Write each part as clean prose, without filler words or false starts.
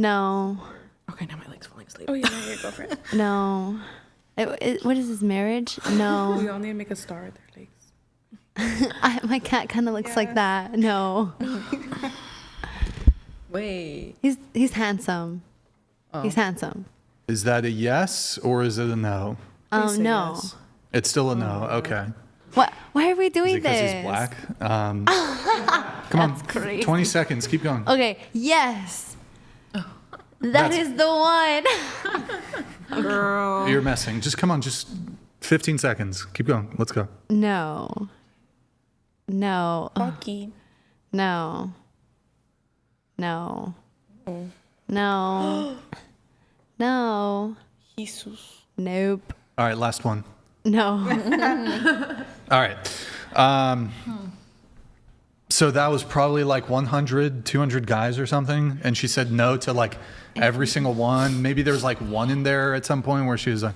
No. Okay, now my leg's falling asleep. Oh, yeah, here, go for it. No. What is this, marriage? No. We all need to make a star with their legs. My cat kind of looks like that. No. Wait. He's handsome. Oh. He's handsome. Is that a yes or is it a no? No. Yes. It's still a no. Okay. What? Why are we Is doing it because this? he's black? Come on. Crazy. 20 seconds. Keep going. Okay. Yes. That's- Is the one. Girl. You're messing. Just come on. Just 15 seconds. Keep going. Let's go. No. No. Bucky. No. No. No. No. Jesus. Nope. All right. Last one. No. All right. So that was probably like 100, 200 guys or something. And she said no to like every single one. Maybe there was like one in there at some point where she was like,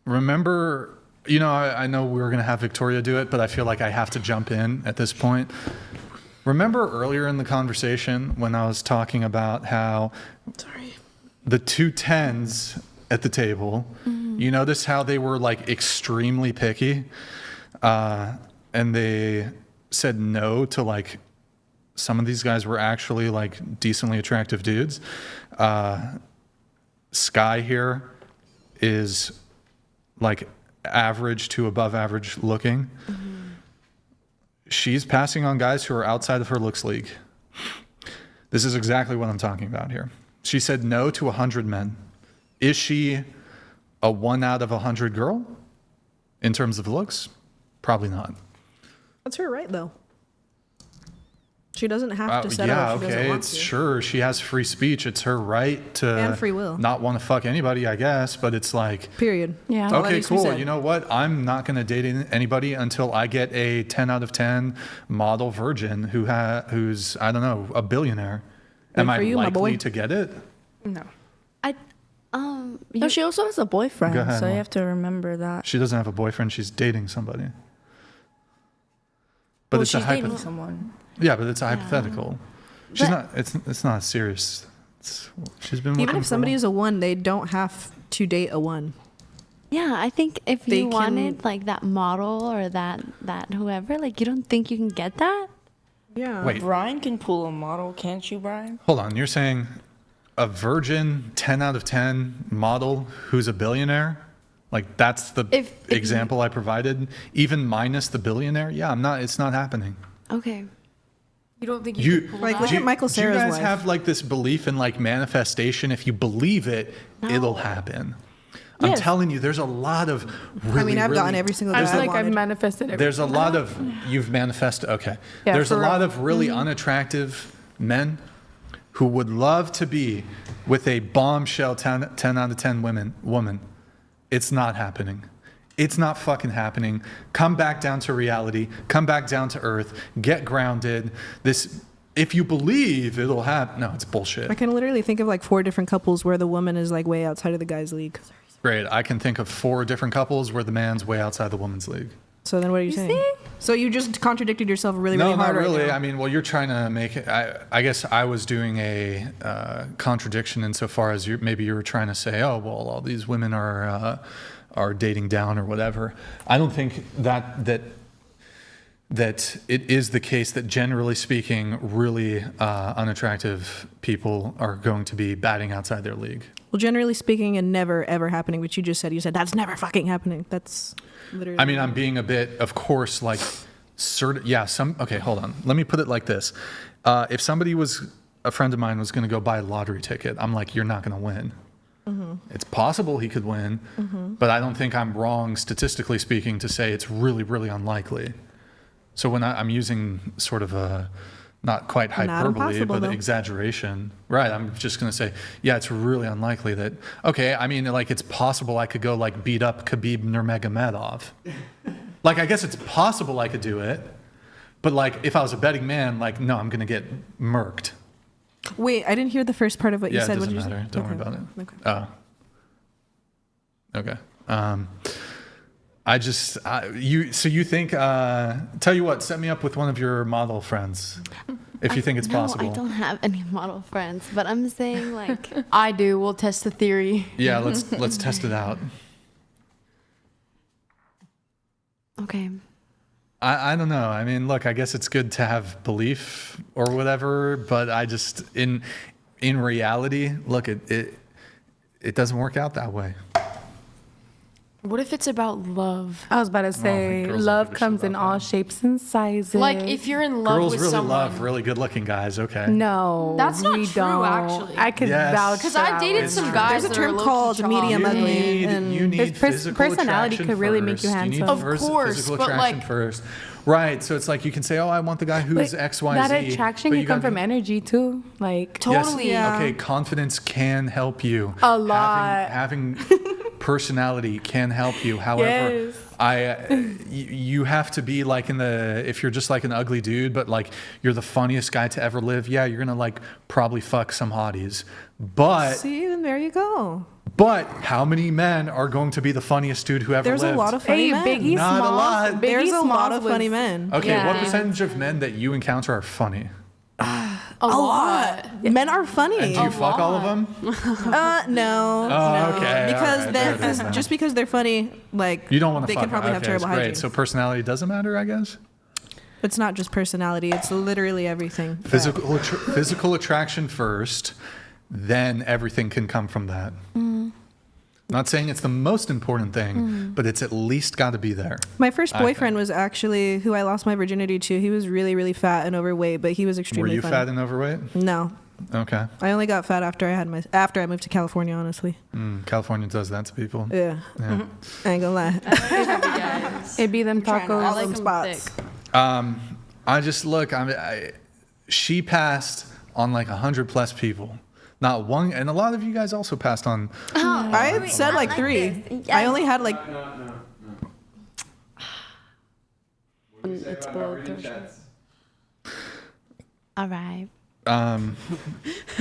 remember, I know we were going to have Victoria do it, but I feel like I have to jump in at this point. Remember earlier in the conversation when I was talking about how the two tens at the table, you notice how they were like extremely picky, and they said no to like some of these guys were actually like decently attractive dudes. Sky here is like average to above average looking. She's passing on guys who are outside of her looks league. This is exactly what I'm talking about here. She said no to 100 men. Is she a 1 out of 100 girl in terms of looks? Probably not. That's her right, though. She doesn't have to settle if she doesn't want to. Sure, she has free speech. It's her right to And free will. not want to fuck anybody, I guess. But it's like, Period. Yeah. Well, that okay, needs to be cool. said. You know what? I'm not going to date anybody until I get a 10 out of 10 model virgin who's, I don't know, a billionaire. Good Am for I you, my boy. likely to get it? No. No, she also has a boyfriend, Go ahead, so you Mom. have to remember that. She doesn't have a boyfriend. She's dating somebody. But Well, it's a she's dating hypothetical. someone. Yeah, but it's a hypothetical. She's But- not. It's not serious. She's been looking Even if for somebody a is a one, they don't have to date a one. Yeah, I think if They you can- wanted like that model or that whoever, like you don't think you can get that? Yeah. Wait, Brian can pull a model, can't you, Brian? hold on. You're saying a virgin 10 out of 10 model who's a billionaire? Like that's the If example I provided, even minus the billionaire? Yeah, I'm not. It's not happening. Okay. You don't think You can pull Like, that? look at Michael Do you Cera's guys wife. have like this belief in like manifestation? If you believe it, it'll happen. I'm Yes. telling you, there's a lot of really. I mean, I've gotten really- every single I girl feel I like I've wanted. manifested everything. There's a lot of you've manifested. Okay. Yeah, There's a for lot real. of really unattractive men who would love to be with a bombshell 10 out of 10 woman. It's not happening. It's not fucking happening. Come back down to reality. Come back down to earth. Get grounded. If you believe it'll happen. No, it's bullshit. I can literally think of like 4 different couples where the woman is like way outside of the guy's league. Great. I can think of 4 different couples where the man's way outside the woman's league. So then what are you saying? see? So you just contradicted yourself really, No, really hard not really. right now. I mean, well, you're trying to make it. I guess I was doing a contradiction insofar as maybe you were trying to say, oh, well, all these women are dating down or whatever. I don't think that it is the case that generally speaking, really unattractive people are going to be batting outside their league. Well, generally speaking, and never ever happening, which you said that's never fucking happening. That's literally. I mean, I'm being a bit, of course, like certain. Yeah, okay, hold on. Let me put it like this: if a friend of mine was going to go buy a lottery ticket, I'm like, you're not going to win. It's possible he could win, but I don't think I'm wrong, statistically speaking, to say it's really, really unlikely. So when I'm using sort of a not quite hyperbole, impossible, but though. exaggeration, right? I'm just going to say, yeah, it's really unlikely that. Okay, I mean, like it's possible I could go like beat up Khabib Nurmagomedov. Like I guess it's possible I could do it, but like if I was a betting man, like no, I'm going to get murked. Wait, I didn't hear the first part of what you Yeah, said. it What doesn't did you say? matter. Don't worry about it. Okay. Okay. So you think? Tell you what, set me up with one of your model friends. if you think it's possible. I don't have any model friends, but I'm saying like I do. We'll test the theory. Yeah, let's test it out. okay. I don't know. I mean, look, I guess it's good to have belief or whatever, but I just in reality, look, it doesn't work out that way. What if it's about love? I was about to say, girls don't love give a shit comes in about all that. shapes and sizes. Like if you're in love Girls with really someone. love really good-looking guys. Okay. No, That's not we true, don't. actually. I could Yes. vouch Because for I've that dated one. some guys There's a that term are called low-key medium charming. ugly. And You need His physical personality attraction could really make you first. handsome. Of course, physical but, attraction like- first. Right. So it's like you can say, "Oh, I want the guy who's But X, Y, that Z." attraction but can you come gotta- from energy too. Like Totally. Yes. Yeah. Okay. Confidence can help you. A lot. Having personality can help you. However, Yes. you have to be like if you're just like an ugly dude, but like you're the funniest guy to ever live. Yeah, you're gonna like probably fuck some hotties. see, then there you go. But how many men are going to be the funniest dude who ever There's lived? a lot of funny Hey, men. Biggie Not a Smalls. lot. Biggie There's a lot Smalls of was- funny men. Okay, what Yeah. percentage of men that you encounter are funny? A lot. Men are funny. And do you fuck all of them? No. Oh, okay. Because all right, they're fair enough. just because they're funny, like You don't want to they fuck. can probably have okay, terrible that's great. hygiene. So personality doesn't matter, I guess. It's not just personality; it's literally everything. Physical attraction first, then everything can come from that. Not saying it's the most important thing, but it's at least got to be there. My first I boyfriend think. was actually who I lost my virginity to. He was really, really fat and overweight, but he was Were extremely you funny. fat and overweight? No, Okay. I only got fat after I moved to California. Honestly, California does that to people. yeah, Yeah. I ain't gonna lie. It'd be them trying to- tacos. I like Like them 'em spots. thick. I just look. She passed on like 100+ people. Not one, and a lot of you guys also passed on. I had said like 3. I only had like It's below threshold. All right. I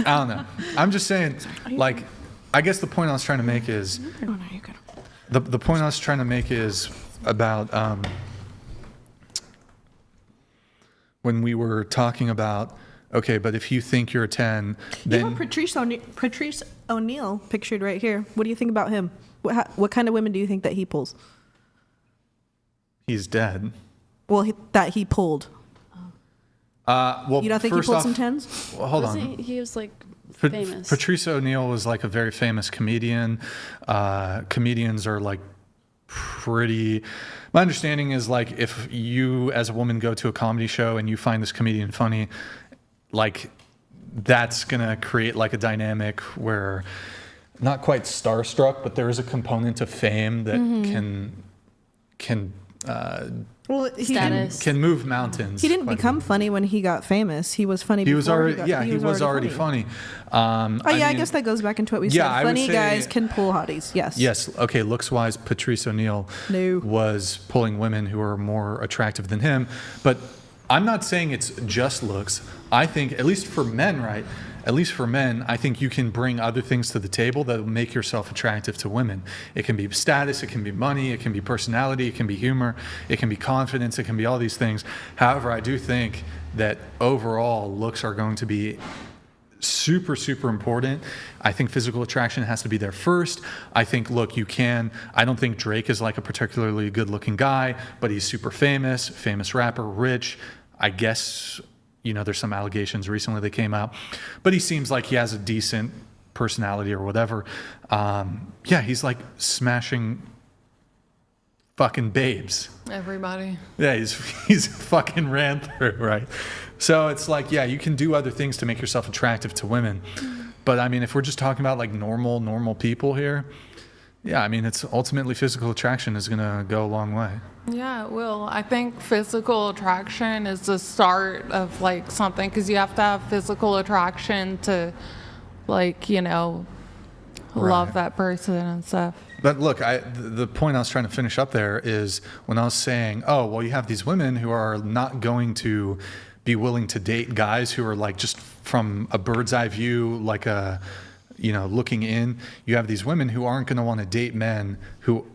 don't know. I'm just saying, like, I guess the point I was trying to make is the point I was trying to make is about when we were talking about, okay, but if you think you're a 10, you then have Patrice O'Neill pictured right here. What do you think about him? What kind of women do you think that he pulls? he's dead. Well, that he pulled. Well, You don't think he first pulled off, some 10s? well, hold on. Wasn't he was like Pa- famous. Patrice O'Neill was like a very famous comedian. Comedians are like pretty. My understanding is like if you as a woman go to a comedy show and you find this comedian funny, like that's gonna create like a dynamic where not quite starstruck, but there is a component of fame that can Well, he Status. can move mountains. He didn't quite a become bit. funny when he got famous. He was funny He before was already he was already funny. Oh yeah, I mean, guess that goes back into what we yeah, said. I would Funny say- guys can pull hotties. Yes. Yes. Okay. Looks wise, Patrice O'Neill No. was pulling women who are more attractive than him. But I'm not saying it's just looks. I think, at least for men, right? At least for men, I think you can bring other things to the table that will make yourself attractive to women. It can be status, it can be money, it can be personality, it can be humor, it can be confidence, it can be all these things. However, I do think that overall looks are going to be super, super important. I think physical attraction has to be there first. I think, look, I don't think Drake is like a particularly good looking guy, but he's super famous rapper, rich. I guess, there's some allegations recently that came out, but he seems like he has a decent personality or whatever. Yeah, he's like smashing fucking babes. Everybody. Yeah, he's fucking ran through, right? So it's like, yeah, you can do other things to make yourself attractive to women. But I mean, if we're just talking about like normal people here, yeah, I mean, it's ultimately physical attraction is going to go a long way. Yeah, it will. I think physical attraction is the start of like something because you have to have physical attraction to like, love Right. that person and stuff. But look, the point I was trying to finish up there is when I was saying, oh, well, you have these women who are not going to be willing to date guys who are like just from a bird's eye view, like looking in. You have these women who aren't going to want to date men who,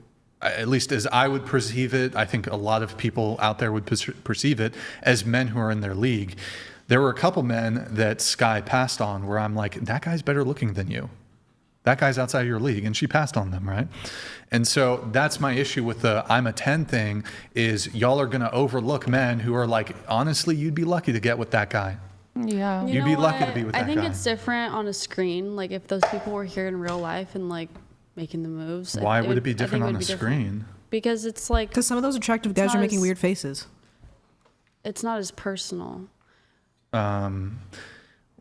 at least as I would perceive it, I think a lot of people out there would perceive it as men who are in their league. There were a couple men that Sky passed on where I'm like, that guy's better looking than you. That guy's outside of your league, and she passed on them, right? And so that's my issue with the I'm a 10 thing is y'all are going to overlook men who are like, honestly, you'd be lucky to get with that guy. Yeah. You You'd be know lucky to what? be with I that think guy. it's different on a screen. Like if those people were here in real life and like making the moves. Why would it be I think different it on would a be different. screen? Because it's like Because some of those attractive guys not are making as- weird faces. it's not as personal.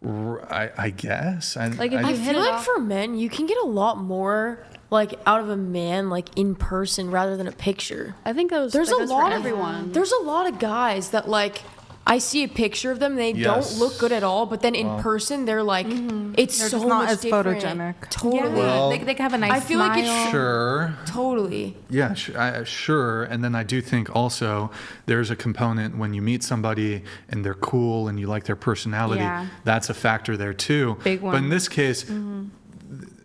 I guess. Like if I you hit feel it like off, for men, you can get a lot more like out of a man like in person rather than a picture. I think that There's that a goes lot for of everyone. There's a lot of guys that like I see a picture of them, they Yes. don't look good at all, but then in person they're like it's They're so just not much as different. photogenic. Totally. Well- they can have a nice I feel like smile. it's Sure. Totally. Yeah, sure. And then I do think also there's a component when you meet somebody and they're cool and you like their personality. Yeah. That's a factor there too. Big But in one. this case,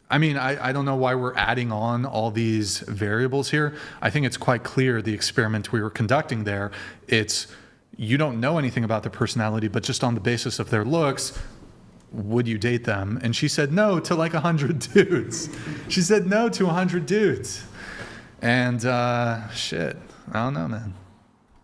I mean, I don't know why we're adding on all these variables here. I think it's quite clear the experiment we were conducting there. It's you don't know anything about their personality, but just on the basis of their looks, would you date them? And she said no to like 100 dudes. She said no to 100 dudes. And shit, I don't know, man.